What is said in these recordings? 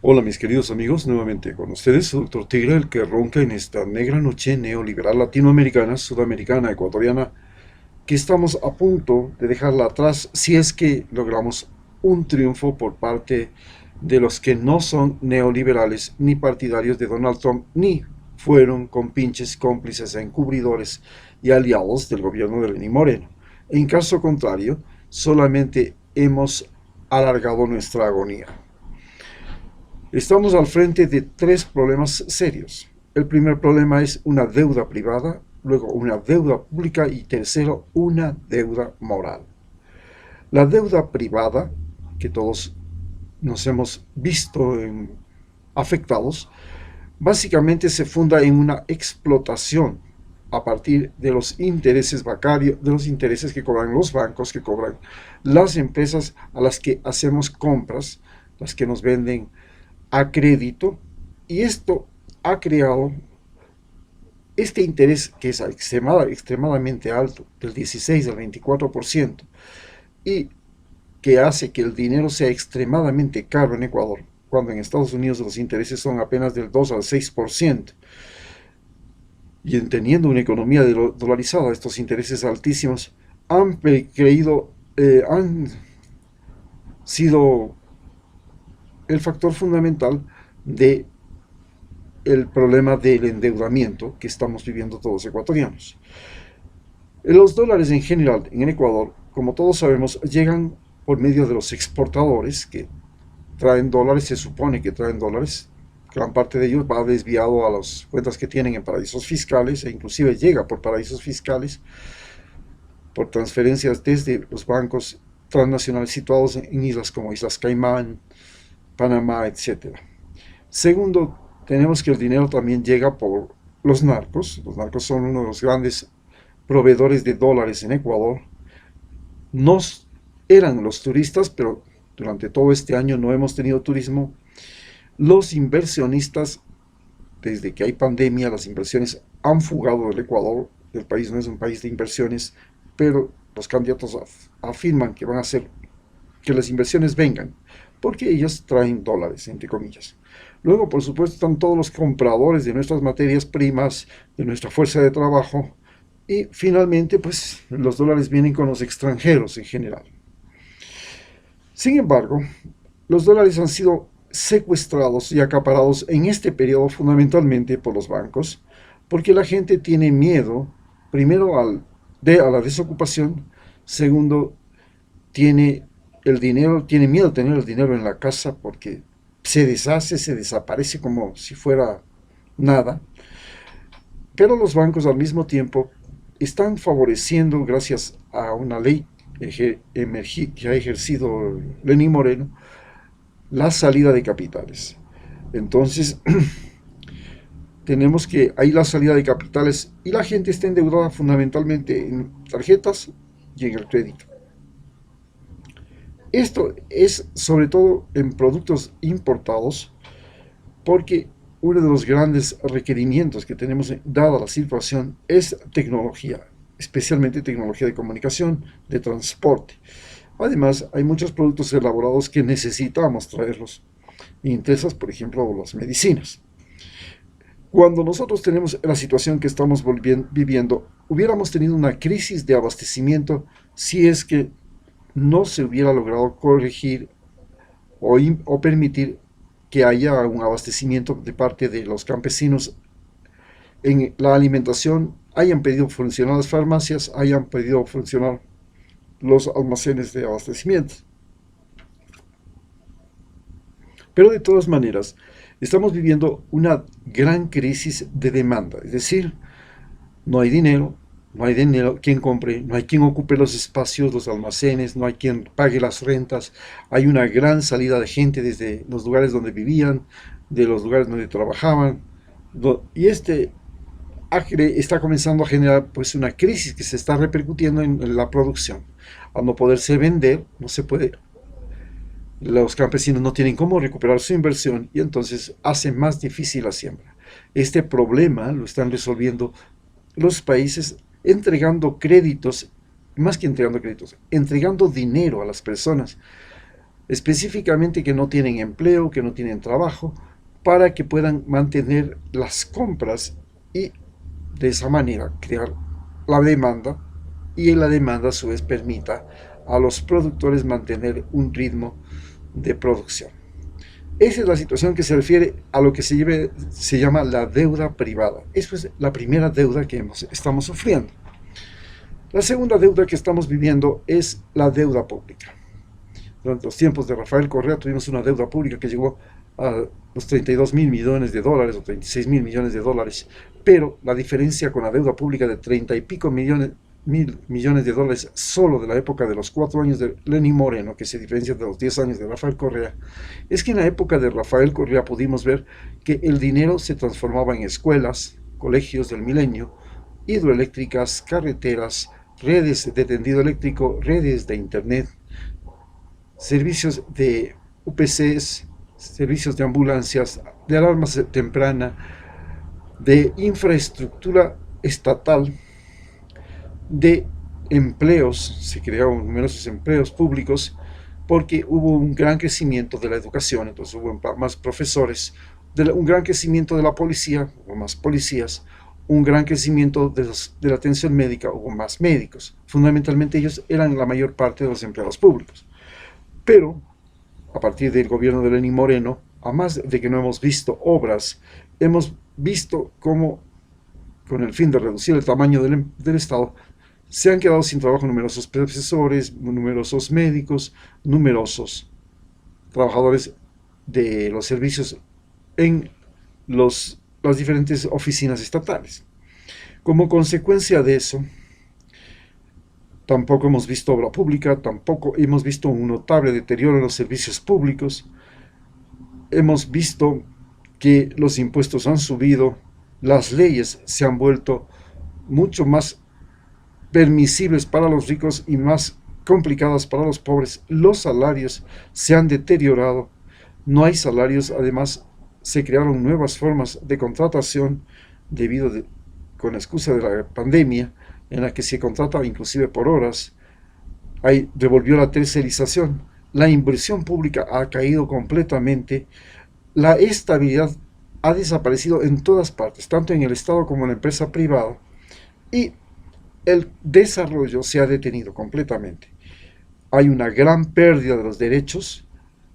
Hola mis queridos amigos, nuevamente con ustedes, su Dr. Tigre, el que ronca en esta negra noche neoliberal latinoamericana, sudamericana, ecuatoriana, que estamos a punto de dejarla atrás si es que logramos un triunfo por parte de los que no son neoliberales ni partidarios de Donald Trump, ni fueron compinches, cómplices, encubridores y aliados del gobierno de Lenín Moreno. En caso contrario, solamente hemos alargado nuestra agonía. Estamos al frente de tres problemas serios. El primer problema es una deuda privada, luego una deuda pública y tercero, una deuda moral. La deuda privada, que todos nos hemos visto afectados, básicamente se funda en una explotación a partir de los intereses bancarios, de los intereses que cobran los bancos, que cobran las empresas a las que hacemos compras, las que nos venden a crédito, y esto ha creado este interés que es extremadamente alto, del 16 al 24%, y que hace que el dinero sea extremadamente caro en Ecuador, cuando en Estados Unidos los intereses son apenas del 2 al 6%. Y teniendo una economía dolarizada, estos intereses altísimos han sido el factor fundamental de el problema del endeudamiento que estamos viviendo todos ecuatorianos. Los dólares en general en Ecuador, como todos sabemos, llegan por medio de los exportadores que traen dólares, se supone que traen dólares. Gran parte de ellos va desviado a las cuentas que tienen en paraísos fiscales e inclusive llega por paraísos fiscales, por transferencias desde los bancos transnacionales situados en islas como Islas Caimán, Panamá, etc. Segundo, tenemos que el dinero también llega por los narcos. Los narcos son uno de los grandes proveedores de dólares en Ecuador. Nos eran los turistas, pero durante todo este año no hemos tenido turismo. Los inversionistas, desde que hay pandemia, las inversiones han fugado del Ecuador. El país no es un país de inversiones, pero los candidatos afirman que van a hacer que las inversiones vengan, porque ellos traen dólares, entre comillas. Luego, por supuesto, están todos los compradores de nuestras materias primas, de nuestra fuerza de trabajo, y finalmente, pues, los dólares vienen con los extranjeros en general. Sin embargo, los dólares han sido secuestrados y acaparados en este periodo fundamentalmente por los bancos, porque la gente tiene miedo, primero a la desocupación, segundo, tiene tiene miedo de tener el dinero en la casa porque se deshace, se desaparece como si fuera nada. Pero los bancos al mismo tiempo están favoreciendo, gracias a una ley que ha ejercido Lenín Moreno, la salida de capitales. Entonces, tenemos que hay la salida de capitales y la gente está endeudada fundamentalmente en tarjetas y en el crédito. Esto es sobre todo en productos importados, porque uno de los grandes requerimientos que tenemos, dada la situación, es tecnología, especialmente tecnología de comunicación, de transporte. Además, hay muchos productos elaborados que necesitamos traerlos, y entre esas, por ejemplo, las medicinas. Cuando nosotros tenemos la situación que estamos viviendo, hubiéramos tenido una crisis de abastecimiento si es que no se hubiera logrado corregir o permitir que haya un abastecimiento de parte de los campesinos en la alimentación, hayan pedido funcionar las farmacias, hayan pedido funcionar los almacenes de abastecimiento. Pero de todas maneras, estamos viviendo una gran crisis de demanda, es decir, no hay dinero, no hay dinero quien compre, no hay quien ocupe los espacios, los almacenes, no hay quien pague las rentas, hay una gran salida de gente desde los lugares donde vivían, de los lugares donde trabajaban, y está comenzando a generar pues una crisis que se está repercutiendo en la producción. Al no poderse vender, no se puede, los campesinos no tienen cómo recuperar su inversión y entonces hace más difícil la siembra. Este problema lo están resolviendo los países entregando créditos, más que entregando créditos, entregando dinero a las personas específicamente que no tienen empleo, que no tienen trabajo, para que puedan mantener las compras y de esa manera crear la demanda, y la demanda a su vez permita a los productores mantener un ritmo de producción. Esa es la situación que se refiere a lo que se llama la deuda privada. Eso es la primera deuda que estamos sufriendo. La segunda deuda que estamos viviendo es la deuda pública. Durante los tiempos de Rafael Correa tuvimos una deuda pública que llegó a los 32.000 millones de dólares o 36.000 millones de dólares, pero la diferencia con la deuda pública de 30 y pico mil millones de dólares solo de la época de los 4 años de Lenín Moreno, que se diferencia de los 10 años de Rafael Correa, es que en la época de Rafael Correa pudimos ver que el dinero se transformaba en escuelas, colegios del milenio, hidroeléctricas, carreteras, redes de tendido eléctrico, redes de internet, servicios de UPCs, servicios de ambulancias, de alarma temprana, de infraestructura estatal, de empleos. Se crearon numerosos empleos públicos porque hubo un gran crecimiento de la educación, entonces hubo más profesores, un gran crecimiento de la policía, hubo más policías, un gran crecimiento de la atención médica, hubo más médicos. Fundamentalmente ellos eran la mayor parte de los empleados públicos. Pero, a partir del gobierno de Lenín Moreno, a más de que no hemos visto obras, hemos visto cómo, con el fin de reducir el tamaño del Estado, se han quedado sin trabajo numerosos profesores, numerosos médicos, numerosos trabajadores de los servicios en las diferentes oficinas estatales. Como consecuencia de eso, tampoco hemos visto obra pública, tampoco hemos visto un notable deterioro en los servicios públicos. Hemos visto que los impuestos han subido, las leyes se han vuelto mucho más permisibles para los ricos y más complicadas para los pobres. Los salarios se han deteriorado, no hay salarios, además se crearon nuevas formas de contratación con la excusa de la pandemia, en la que se contrata inclusive por horas. Ahí devolvió la tercerización, la inversión pública ha caído completamente, la estabilidad ha desaparecido en todas partes, tanto en el Estado como en la empresa privada, y el desarrollo se ha detenido completamente. Hay una gran pérdida de los derechos.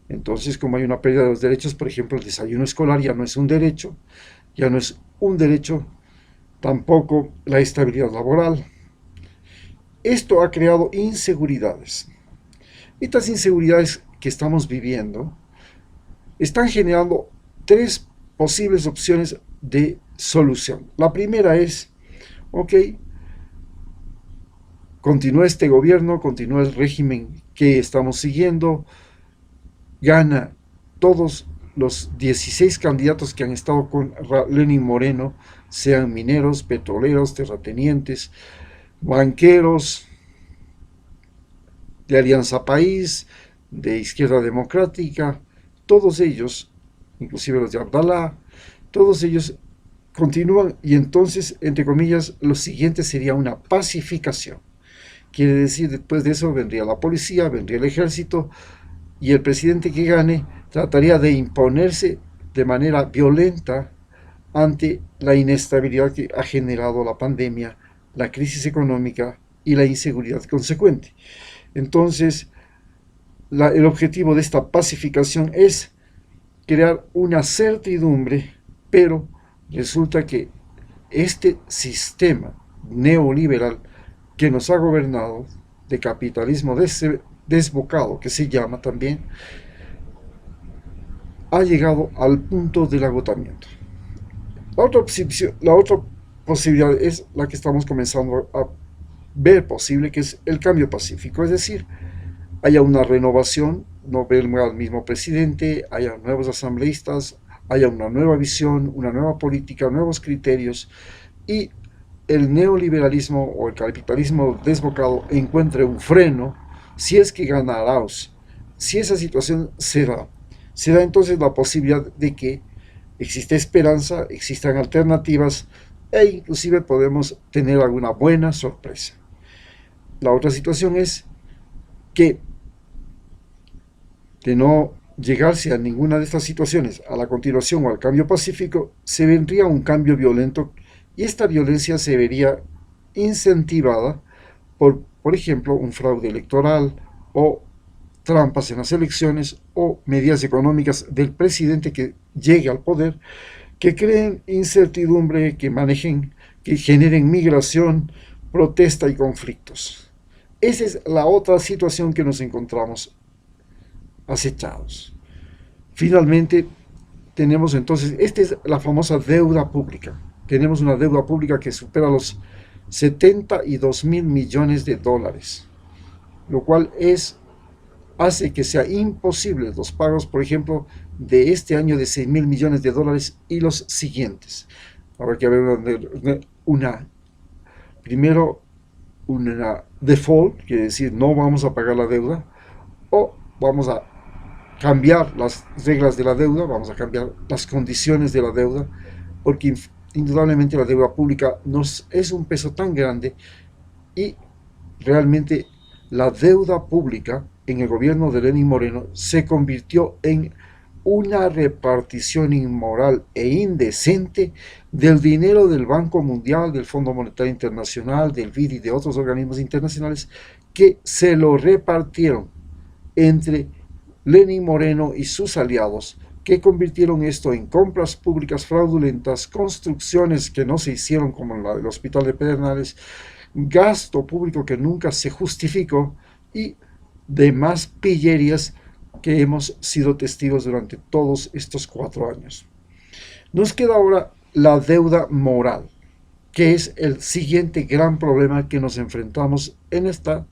Entonces, como hay una pérdida de los derechos, por ejemplo, el desayuno escolar ya no es un derecho, tampoco la estabilidad laboral. Esto ha creado inseguridades. Estas inseguridades que estamos viviendo están generando 3 posibles opciones de solución. La primera es, ok, continúa este gobierno, continúa el régimen que estamos siguiendo, gana todos los 16 candidatos que han estado con Lenín Moreno, sean mineros, petroleros, terratenientes, banqueros, de Alianza País, de Izquierda Democrática, todos ellos, inclusive los de Abdalá, todos ellos continúan, y entonces, entre comillas, lo siguiente sería una pacificación. Quiere decir, después de eso vendría la policía, vendría el ejército, y el presidente que gane trataría de imponerse de manera violenta ante la inestabilidad que ha generado la pandemia, la crisis económica y la inseguridad consecuente. Entonces, el objetivo de esta pacificación es crear una certidumbre, pero resulta que este sistema neoliberal que nos ha gobernado, de capitalismo desbocado, que se llama también, ha llegado al punto del agotamiento. La otra posibilidad es la que estamos comenzando a ver posible, que es el cambio pacífico, es decir, haya una renovación, no venga al mismo presidente, haya nuevos asambleístas, haya una nueva visión, una nueva política, nuevos criterios, y el neoliberalismo o el capitalismo desbocado encuentre un freno, si es que gana Arauz. Si esa situación se da entonces la posibilidad de que existe esperanza, existan alternativas, e inclusive podemos tener alguna buena sorpresa. La otra situación es que de no llegarse a ninguna de estas situaciones, a la continuación o al cambio pacífico, se vendría un cambio violento y esta violencia se vería incentivada por ejemplo, un fraude electoral o trampas en las elecciones o medidas económicas del presidente que llegue al poder, que creen incertidumbre, que manejen, que generen migración, protesta y conflictos. Esa es la otra situación que nos encontramos acechados. Finalmente, tenemos entonces, esta es la famosa deuda pública. Tenemos una deuda pública que supera los 72.000 millones de dólares, lo cual hace que sea imposible los pagos, por ejemplo, de este año de 6.000 millones de dólares y los siguientes. Habrá que haber primero una default, quiere decir no vamos a pagar la deuda, o vamos a cambiar las reglas de la deuda, vamos a cambiar las condiciones de la deuda, porque indudablemente la deuda pública nos es un peso tan grande y realmente la deuda pública en el gobierno de Lenín Moreno se convirtió en una repartición inmoral e indecente del dinero del Banco Mundial, del Fondo Monetario Internacional, del BID y de otros organismos internacionales que se lo repartieron entre Lenín Moreno y sus aliados, que convirtieron esto en compras públicas fraudulentas, construcciones que no se hicieron como la del Hospital de Pedernales, gasto público que nunca se justificó y demás pillerías que hemos sido testigos durante todos estos 4 años. Nos queda ahora la deuda moral, que es el siguiente gran problema que nos enfrentamos en esta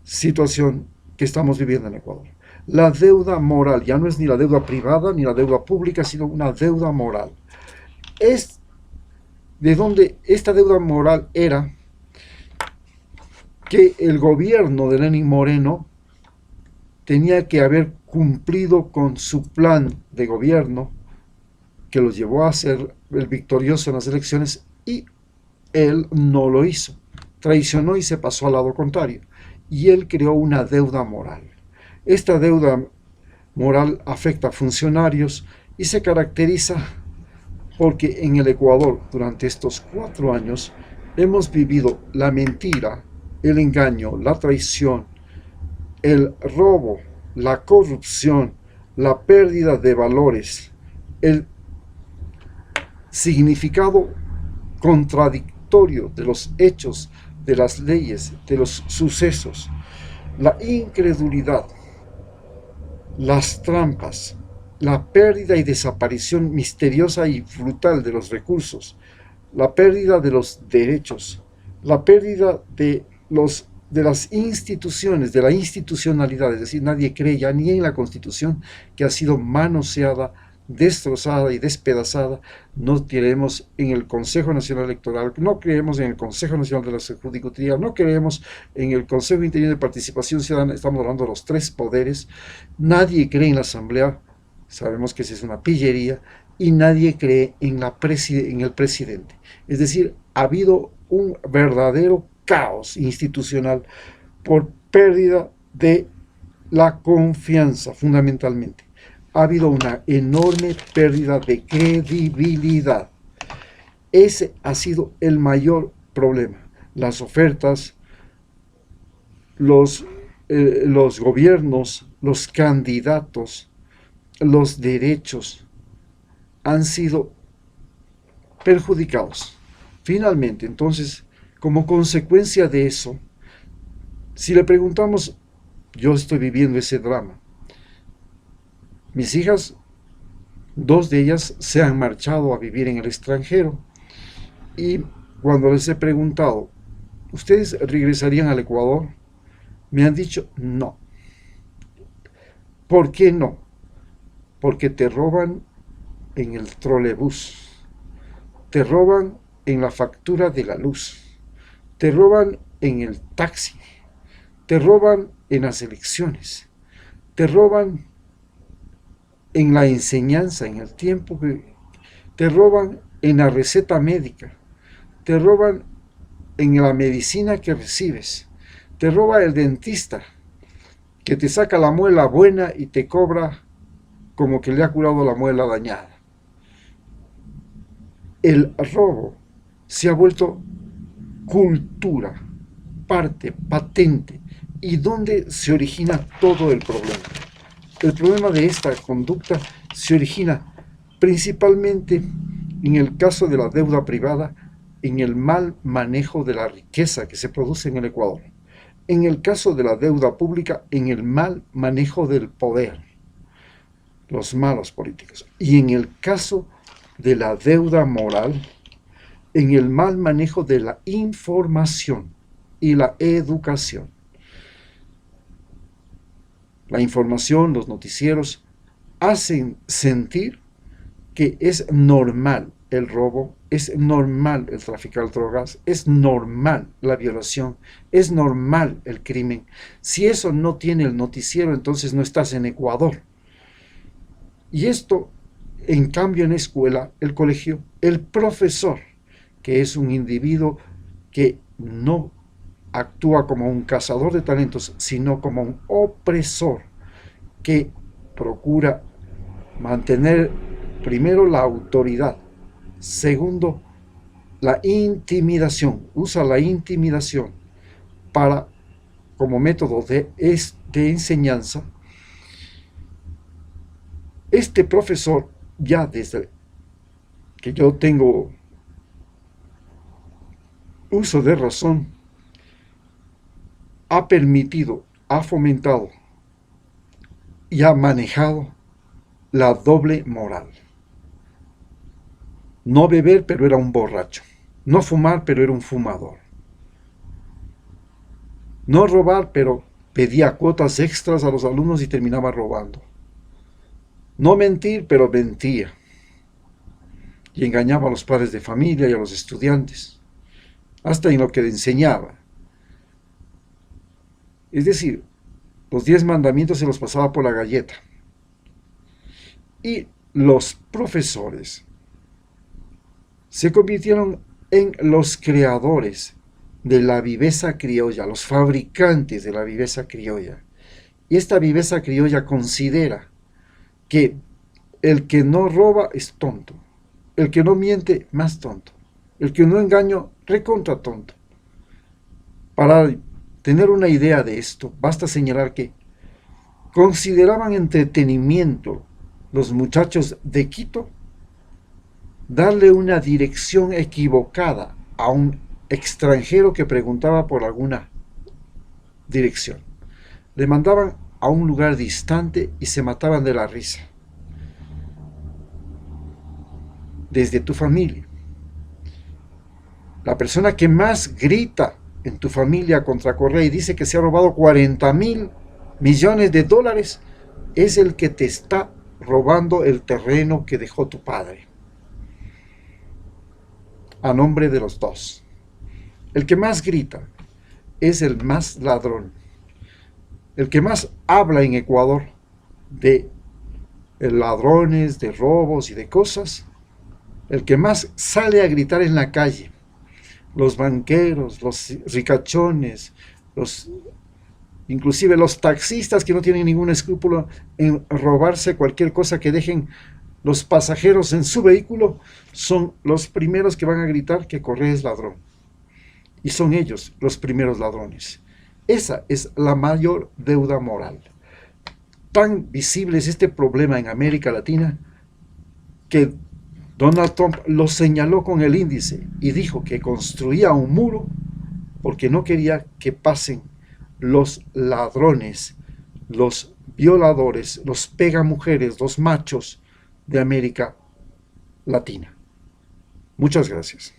situación que estamos viviendo en Ecuador. La deuda moral ya no es ni la deuda privada ni la deuda pública, sino una deuda moral. Es de donde esta deuda moral era que el gobierno de Lenín Moreno tenía que haber cumplido con su plan de gobierno que los llevó a ser el victorioso en las elecciones y él no lo hizo. Traicionó y se pasó al lado contrario. Y él creó una deuda moral. Esta deuda moral afecta a funcionarios y se caracteriza porque en el Ecuador durante estos 4 años hemos vivido la mentira, el engaño, la traición, el robo, la corrupción, la pérdida de valores, el significado contradictorio de los hechos, de las leyes, de los sucesos, la incredulidad, las trampas, la pérdida y desaparición misteriosa y brutal de los recursos, la pérdida de los derechos, la pérdida de las instituciones, de la institucionalidad, es decir, nadie cree ya ni en la Constitución, que ha sido manoseada, destrozada y despedazada. No creemos en el Consejo Nacional Electoral, no creemos en el Consejo Nacional de la Judicatura, no creemos en el Consejo Interior de Participación Ciudadana, estamos hablando de los 3 poderes, nadie cree en la Asamblea, sabemos que esa es una pillería, y nadie cree en el presidente. Es decir, ha habido un verdadero caos institucional por pérdida de la confianza, fundamentalmente. Ha habido una enorme pérdida de credibilidad. Ese ha sido el mayor problema. Las ofertas, los gobiernos, los candidatos, los derechos han sido perjudicados. Finalmente, entonces, como consecuencia de eso, si le preguntamos, yo estoy viviendo ese drama. Mis hijas, 2 de ellas se han marchado a vivir en el extranjero y cuando les he preguntado, ¿ustedes regresarían al Ecuador? Me han dicho no. ¿Por qué no? Porque te roban en el trolebús, te roban en la factura de la luz, te roban en el taxi, te roban en las elecciones, te roban en la enseñanza, en el tiempo que te roban en la receta médica, te roban en la medicina que recibes, te roba el dentista que te saca la muela buena y te cobra como que le ha curado la muela dañada. El robo se ha vuelto cultura, parte, patente, y donde se origina todo el problema. El problema de esta conducta se origina principalmente en el caso de la deuda privada, en el mal manejo de la riqueza que se produce en el Ecuador. En el caso de la deuda pública, en el mal manejo del poder, los malos políticos. Y en el caso de la deuda moral, en el mal manejo de la información y la educación. La información, los noticieros, hacen sentir que es normal el robo, es normal el traficar drogas, es normal la violación, es normal el crimen. Si eso no tiene el noticiero, entonces no estás en Ecuador. Y esto, en cambio, en la escuela, el colegio, el profesor, que es un individuo que no actúa como un cazador de talentos, sino como un opresor que procura mantener primero la autoridad, segundo la intimidación, usa la intimidación para como método de enseñanza. Este profesor, ya desde que yo tengo uso de razón, ha permitido, ha fomentado y ha manejado la doble moral. No beber, pero era un borracho. No fumar, pero era un fumador. No robar, pero pedía cuotas extras a los alumnos y terminaba robando. No mentir, pero mentía. Y engañaba a los padres de familia y a los estudiantes, hasta en lo que enseñaba. Es decir, los 10 mandamientos se los pasaba por la galleta. Y los profesores se convirtieron en los creadores de la viveza criolla, los fabricantes de la viveza criolla. Y esta viveza criolla considera que el que no roba es tonto, el que no miente más tonto, el que no engaña recontra tonto. Para tener una idea de esto, basta señalar que consideraban entretenimiento los muchachos de Quito darle una dirección equivocada a un extranjero que preguntaba por alguna dirección. Le mandaban a un lugar distante y se mataban de la risa. Desde tu familia. La persona que más grita en tu familia contra Correa y dice que se ha robado 40.000 millones de dólares es el que te está robando el terreno que dejó tu padre. A nombre de los dos. El que más grita es el más ladrón. El que más habla en Ecuador de ladrones, de robos y de cosas, el que más sale a gritar en la calle, los banqueros, los ricachones, inclusive los taxistas que no tienen ningún escrúpulo en robarse cualquier cosa que dejen los pasajeros en su vehículo, son los primeros que van a gritar que Correa es ladrón. Y son ellos los primeros ladrones. Esa es la mayor deuda moral. Tan visible es este problema en América Latina que Donald Trump lo señaló con el índice y dijo que construía un muro porque no quería que pasen los ladrones, los violadores, los pegamujeres, los machos de América Latina. Muchas gracias.